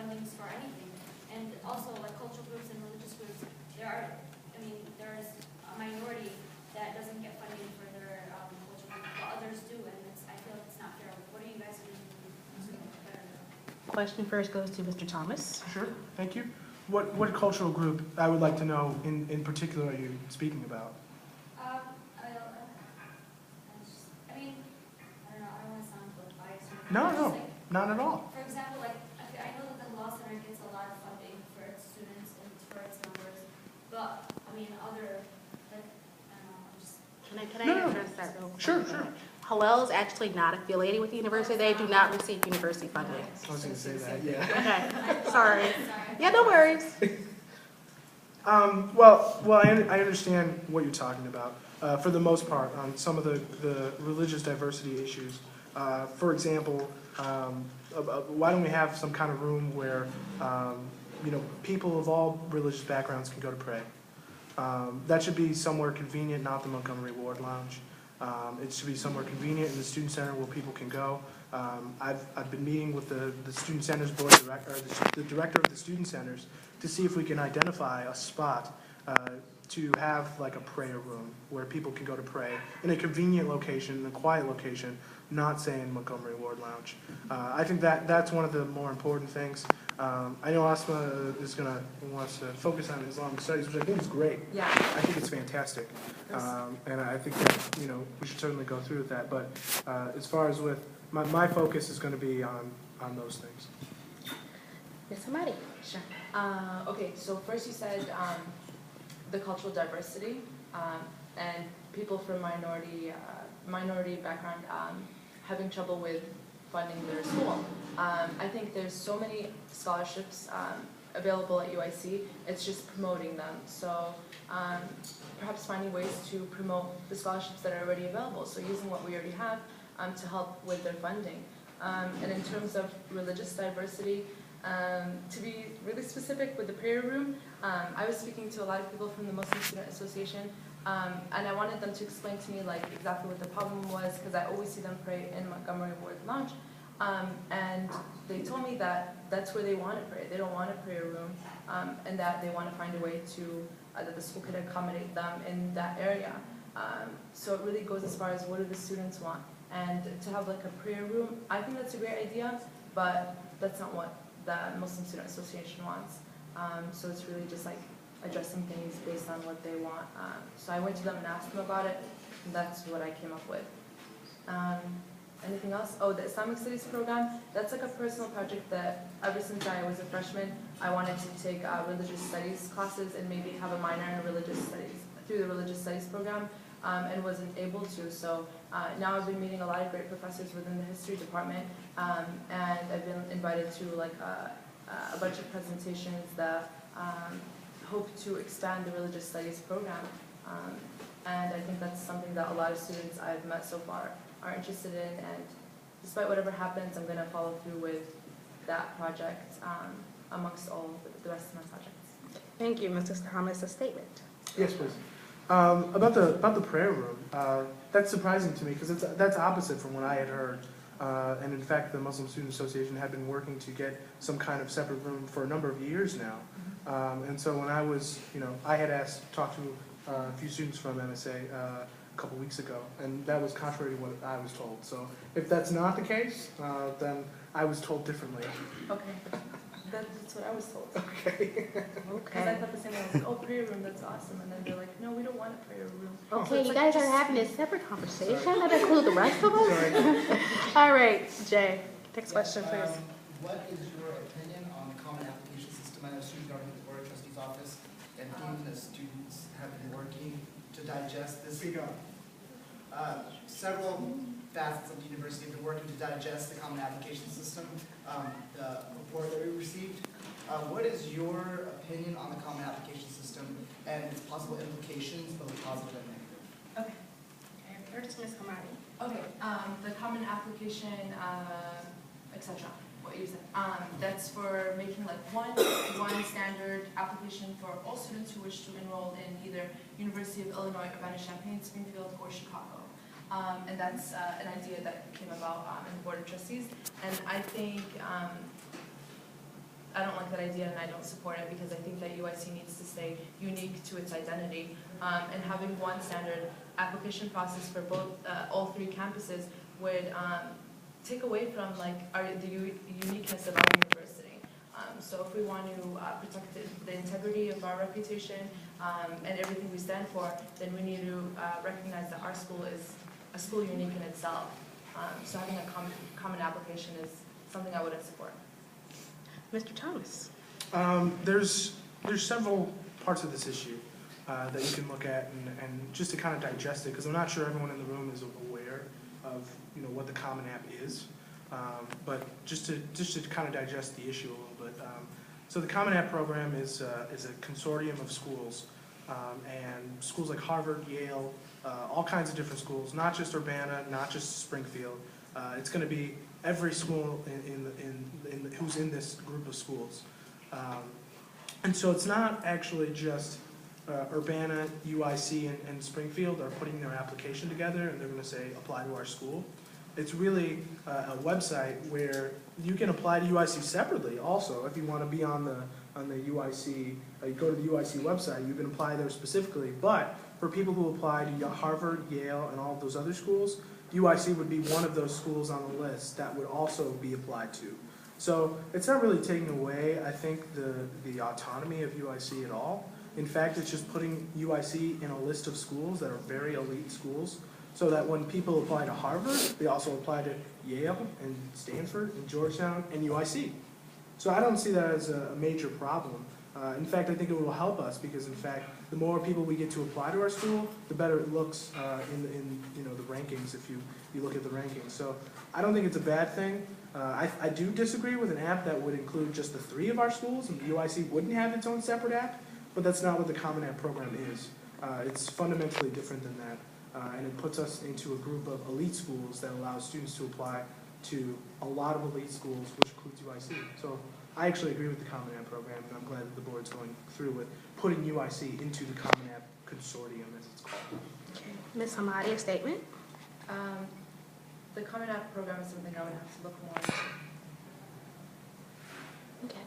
fundings for anything. And also, like cultural groups and religious groups, there's a minority that doesn't get funding for their cultural group, while others do, and I feel like it's not fair. What are you guys doing to make it better? Question first goes to Mr. Thomas. Sure, thank you. What cultural group, I would like to know, in particular, are you speaking about? I don't know, I don't want to sound biased. No, not at all. For example, like, I know that the Law Center gets a lot of funding for its students and for its members, but, other, like, I don't know, I'm just... Can I No. address that real quick? Sure. Hillel is actually not affiliated with the university. They do not receive university funding. I was going to say that, yeah. Okay, sorry. Yeah, no worries. Well, I understand what you're talking about. For the most part, on some of the religious diversity issues, for example, why don't we have some kind of room where people of all religious backgrounds can go to pray? That should be somewhere convenient, not the Montgomery Ward Lounge. It should be somewhere convenient in the student center where people can go. I've been meeting with the student centers board director, or the director of the student centers, to see if we can identify a spot to have like a prayer room where people can go to pray in a convenient location, in a quiet location, not say in Montgomery Ward Lounge. I think that's one of the more important things. I know Asma wants to focus on Islamic studies, which I think is great. Yeah. I think it's fantastic, and I think that we should certainly go through with that. But as far as with my focus is going to be on those things. Ms. Hammadi. Sure. Okay, so first you said the cultural diversity and people from minority background having trouble with funding their school. I think there's so many scholarships available at UIC, it's just promoting them. So perhaps finding ways to promote the scholarships that are already available. So using what we already have to help with their funding. And in terms of religious diversity, to be really specific with the prayer room, I was speaking to a lot of people from the Muslim Student Association, and I wanted them to explain to me like exactly what the problem was, because I always see them pray in Montgomery Ward Lounge, and they told me that that's where they want to pray. They don't want a prayer room, and that they want to find a way to that the school could accommodate them in that area. So it really goes as far as what do the students want, and to have like a prayer room, I think that's a great idea, but that's not what the Muslim Student Association wants. So it's really just like addressing things based on what they want. So I went to them and asked them about it, and that's what I came up with. Anything else? Oh, the Islamic Studies program, that's like a personal project that ever since I was a freshman, I wanted to take religious studies classes and maybe have a minor in religious studies through the religious studies program, and wasn't able to. So now I've been meeting a lot of great professors within the history department, and I've been invited to like a bunch of presentations that hope to expand the religious studies program. And I think that's something that a lot of students I've met so far are interested in, and despite whatever happens, I'm going to follow through with that project amongst all the rest of my projects. Thank you, Mr. Thomas. A statement. Yes, please. About the prayer room, that's surprising to me because that's opposite from what I had heard. And in fact, the Muslim Student Association had been working to get some kind of separate room for a number of years now. And so when I was, I had talked to a few students from MSA a couple weeks ago, and that was contrary to what I was told. So if that's not the case, then I was told differently. Okay. That's what I was told. Okay. Because I thought the same way. I was like, oh, prayer room, that's awesome. And then they're like, no, we don't want a prayer room. Okay, So it's you like guys are having a separate conversation that includes the rest of us? Sorry. All right, Jay, next question, please. What is your opinion on the common application system? I know Student Government Board of Trustees Office and the students have been working to digest this. Several facets of the university have been working to digest the common application system, the report that we received. What is your opinion on the common application system and its possible implications, both positive and negative? Okay. First, Ms. Hammadi. Okay, the common application, etc. What you said. That's for making like one standard application for all students who wish to enroll in either University of Illinois, Urbana-Champaign, Springfield, or Chicago. And that's an idea that came about in the Board of Trustees. And I think that idea and I don't support it because I think that UIC needs to stay unique to its identity. And having one standard application process for both, all three campuses would take away from the uniqueness of our university. So if we want to protect the integrity of our reputation and everything we stand for, then we need to recognize that our school is a school unique in itself. So having a common application is something I wouldn't support. Mr. Thomas? There's several parts of this issue that you can look at and just to kind of digest it, because I'm not sure everyone in the room is aware of what the Common App is. But just to kind of digest the issue a little bit. So the Common App program is a consortium of schools, and schools like Harvard, Yale, all kinds of different schools, not just Urbana, not just Springfield. It's going to be every school who's in this group of schools. And so it's not actually just Urbana, UIC, and Springfield are putting their application together and they're going to say, apply to our school. It's really a website where you can apply to UIC separately also. If you want to be on the UIC, you go to the UIC website, you can apply there specifically. But for people who apply to Harvard, Yale, and all of those other schools, UIC would be one of those schools on the list that would also be applied to. So it's not really taking away, I think, the autonomy of UIC at all. In fact, it's just putting UIC in a list of schools that are very elite schools, so that when people apply to Harvard, they also apply to Yale and Stanford and Georgetown and UIC. So I don't see that as a major problem. In fact, I think it will help us because, in fact, the more people we get to apply to our school, the better it looks in the rankings if you look at the rankings. So I don't think it's a bad thing. I do disagree with an app that would include just the 3 of our schools, and UIC wouldn't have its own separate app, but that's not what the Common App program is. It's fundamentally different than that. And it puts us into a group of elite schools that allows students to apply to a lot of elite schools, which includes UIC. So I actually agree with the Common App program, and I'm glad that the board's going through with putting UIC into the Common App Consortium, as it's called. Okay. Ms. Hammadi, a statement? The Common App program is something I would have to look more into. Okay.